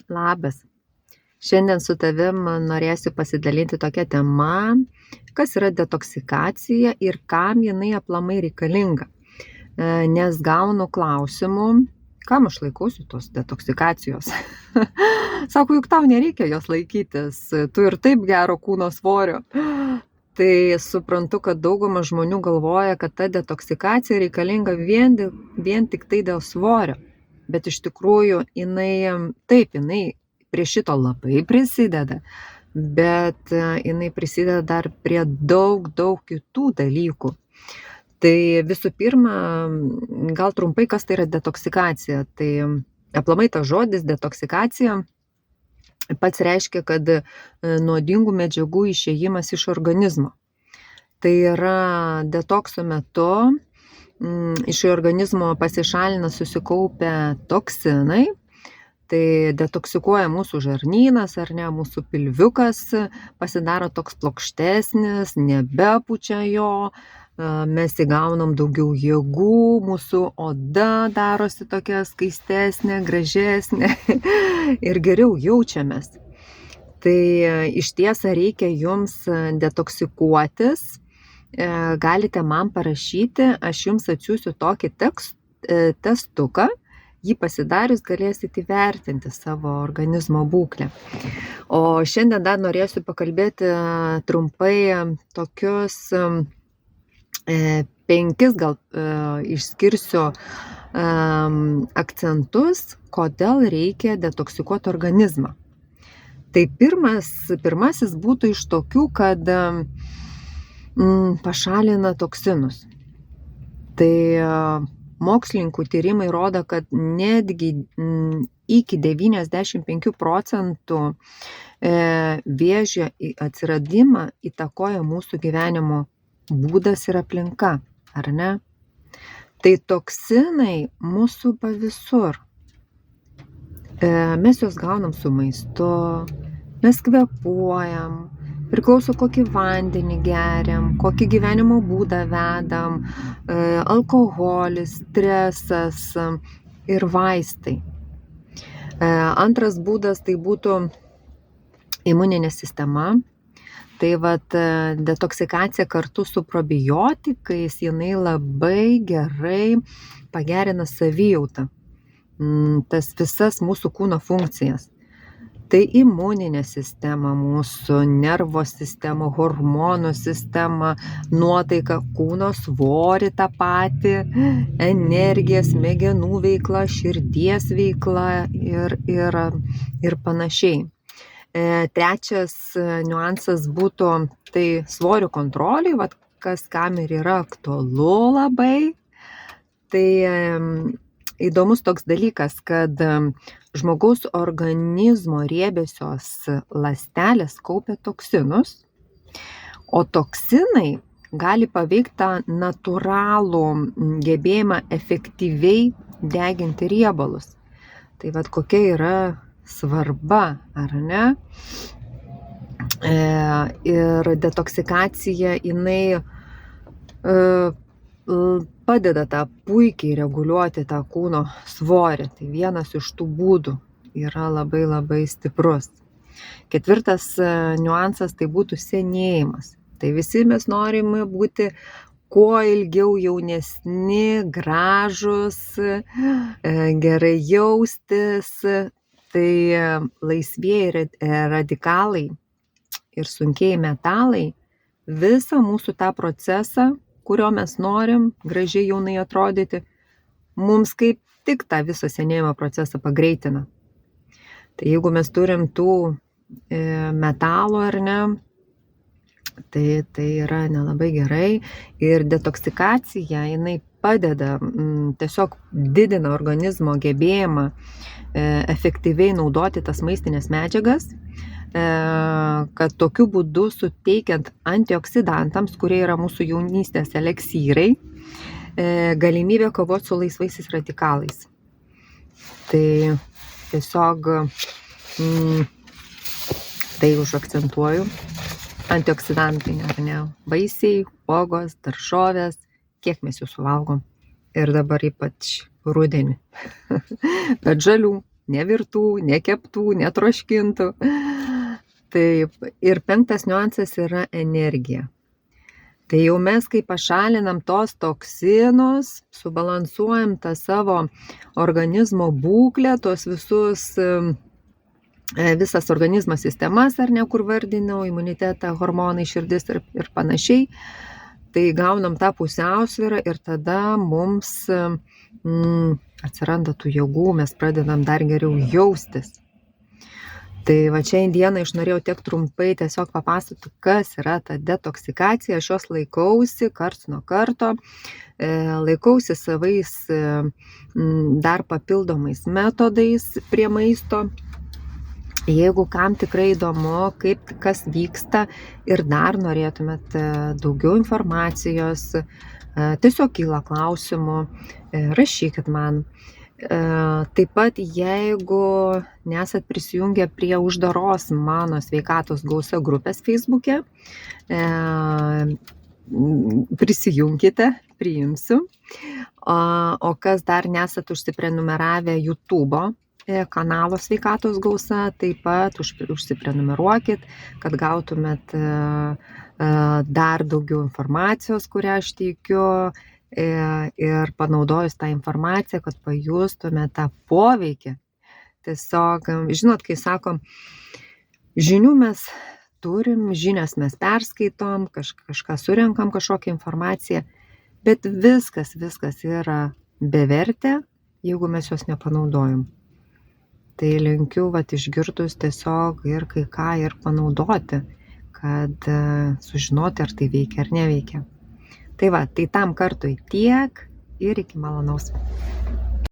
Labas. Šiandien su tavim norėsiu pasidalinti tokia tema, kas yra detoksikacija ir kam jinai aplamai reikalinga. Nes gaunu klausimų, kam aš laikausi tos detoksikacijos. Sako, juk tau nereikia jos laikytis, tu ir taip gero kūno svorio. Tai suprantu, kad dauguma žmonių galvoja, kad ta detoksikacija reikalinga vien tik tai dėl svorio. Bet iš tikrųjų jinai prie šito labai prisideda, bet jinai prisideda dar prie daug kitų dalykų. Tai visų pirma, gal trumpai, kas tai yra detoksikacija. Tai aplamai tas žodis detoksikacija pats reiškia, kad nuodingų medžiagų išėjimas iš organizmo. Tai yra detokso metu iš organizmo pasišalina susikaupę toksinai, tai detoksikuoja mūsų žarnynas, ar ne, mūsų pilviukas pasidaro toks plokštesnis, nebepučia jo, mes įgaunam daugiau jėgų, mūsų oda darosi tokia skaistesnė, gražesnė ir geriau jaučiamės. Tai iš tiesa reikia jums detoksikuotis. Galite man parašyti, aš jums atsiųsiu tokį testuką, jį pasidarius galėsite įvertinti savo organizmo būklę. O šiandien dar norėsiu pakalbėti trumpai tokius 5 gal išskirsiu akcentus, kodėl reikia detoksikuoti organizmą. Tai pirmasis būtų iš tokių, kad pašalina toksinus. Tai mokslininkų tyrimai rodo, kad netgi iki 95% vėžio atsiradimą įtakoja mūsų gyvenimo būdas ir aplinka, ar ne? Tai toksinai mus supa visur. Mes juos gaunam su maistu, mes kvėpuojam, priklauso kokį vandenį geriam, kokį gyvenimo būdą vedam, alkoholis, stresas ir vaistai. Antras būdas tai būtų imuninė sistema. Tai detoksikacija kartu su probiotikais, jinai labai gerai pagerina savijautą, tas visas mūsų kūno funkcijas. Tai imuninė sistema, mūsų nervo sistema, hormonų sistema, nuotaika, kūno svorį tą patį, energija, smegenų veikla, širdies veikla ir panašiai. Trečias niuansas būtų tai svorio kontrolė, kas kam ir yra aktualu labai. Tai įdomus toks dalykas, kad žmogaus organizmo riebiosios ląstelės kaupia toksinus, o toksinai gali paveikti tą natūralų gebėjimą efektyviai deginti riebalus. Tai kokia yra svarba, ar ne? Ir detoksikacija, jinai padeda tą puikiai reguliuoti tą kūno svorį. Tai vienas iš tų būdų yra labai stiprus. Ketvirtas niuansas tai būtų senėjimas. Tai visi mes norime būti kuo ilgiau jaunesni, gražus, gerai jaustis. Tai laisvieji radikalai ir sunkieji metalai visą mūsų tą procesą, kurio mes norim gražiai jaunai atrodyti, mums kaip tik tą visą senėjimo procesą pagreitina. Tai jeigu mes turim tų metalų, ar ne, tai yra nelabai gerai. Ir detoksikacija, jinai padeda, tiesiog didina organizmo gebėjimą efektyviai naudoti tas maistinės medžiagas, kad tokiu būdu suteikiant antioksidantams, kurie yra mūsų jaunystės eleksyrai, galimybę kovoti su laisvaisiais radikalais. Tai tiesiog tai užakcentuoju. Antioksidantai, ar ne? Vaisiai, uogos, daržovės, kiek mes jų suvalgom. Ir dabar ypač rudenį. Bet žalių, nevirtų, nekeptų, netroškintų. Taip. Ir 5 niuansas yra energija. Tai jau mes, kai pašalinam tos toksinus, subalansuojam tą savo organizmo būklę, tos visas organizmo sistemas, ar ne, kur vardinau, imunitetą, hormonai, širdis ir panašiai, tai gaunam tą pusiausvyrą ir tada mums atsiranda tų jėgų, mes pradedam dar geriau jaustis. Tai va šiandieną aš norėjau tiek trumpai tiesiog papasakoti, kas yra ta detoksikacija. Aš jos laikausi karts nuo karto, laikausi savais dar papildomais metodais prie maisto. Jeigu kam tikrai įdomu, kas vyksta ir dar norėtumėt daugiau informacijos, tiesiog kyla klausimų, rašykit man. Taip pat, jeigu nesat prisijungę prie uždaros mano sveikatos gausa grupės Facebook'e, prisijunkite, priimsiu. O kas dar nesat užsiprenumeravę YouTube'o kanalo sveikatos gausa, taip pat užsiprenumeruokit, kad gautumėt dar daugiau informacijos, kurią aš teikiu, ir panaudojus tą informaciją, kad pajustume tą poveikį. Tiesiog, žinot, kai sakom, žinių mes turim, žinias mes perskaitom, kažką surenkam, kažkokią informaciją, bet viskas yra bevertė, jeigu mes jos nepanaudojam. Tai linkiu, išgirdus tiesiog ir kai ką ir panaudoti, kad sužinoti, ar tai veikia ar neveikia. Tai tam kartui tiek ir iki malonaus.